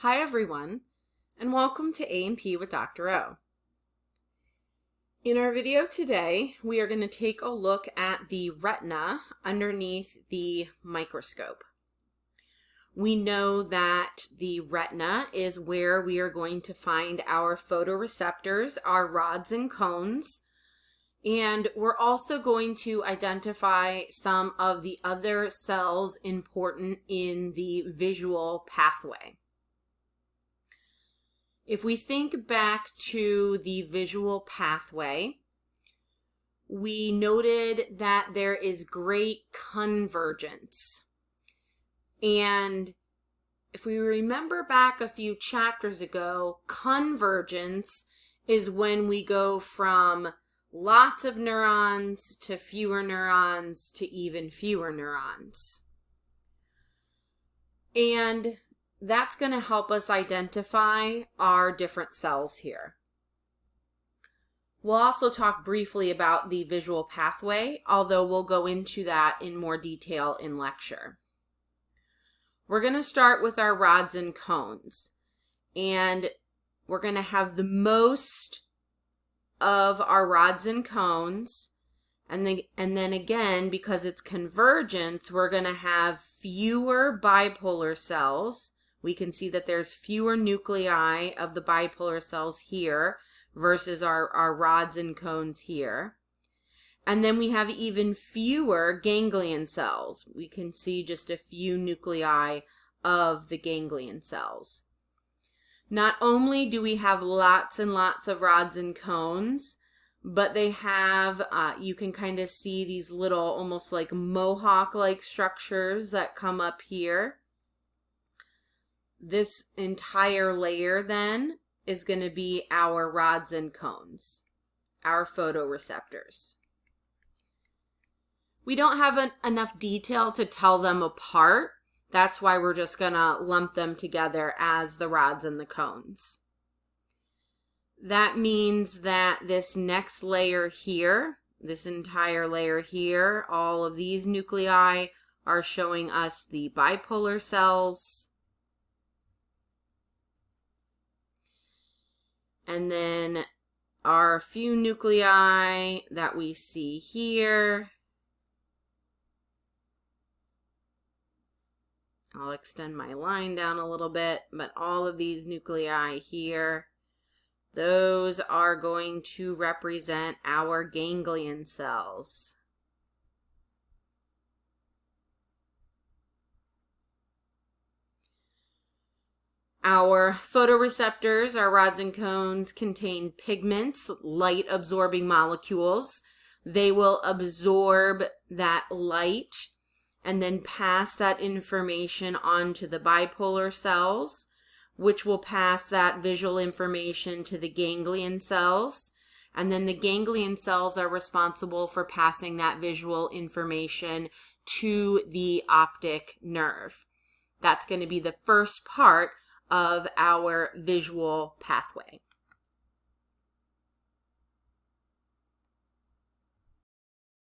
Hi everyone, and welcome to A&P with Dr. O. In our video today, we are going to take a look at the retina underneath the microscope. We know that the retina is where we are going to find our photoreceptors, our rods and cones, and we're also going to identify some of the other cells important in the visual pathway. If we think back to the visual pathway, we noted that there is great convergence. And if we remember back a few chapters ago, convergence is when we go from lots of neurons to fewer neurons to even fewer neurons. And that's going to help us identify our different cells here. We'll also talk briefly about the visual pathway, although we'll go into that in more detail in lecture. We're going to start with our rods and cones, and we're going to have the most of our rods and cones, and then again, because it's convergence, we're going to have fewer bipolar cells. We can see that there's fewer nuclei of the bipolar cells here versus our rods and cones here. And then we have even fewer ganglion cells. We can see just a few nuclei of the ganglion cells. Not only do we have lots and lots of rods and cones, but they have, you can kind of see these little almost like mohawk-like structures that come up here. This entire layer then is going to be our rods and cones, our photoreceptors. We don't have enough detail to tell them apart. That's why we're just going to lump them together as the rods and the cones. That means that this next layer here, this entire layer here, all of these nuclei are showing us the bipolar cells. And then our few nuclei that we see here. I'll extend my line down a little bit, but all of these nuclei here, those are going to represent our ganglion cells. Our photoreceptors, our rods and cones, contain pigments, light-absorbing molecules. They will absorb that light and then pass that information on to the bipolar cells, which will pass that visual information to the ganglion cells. And then the ganglion cells are responsible for passing that visual information to the optic nerve. That's going to be the first part of our visual pathway.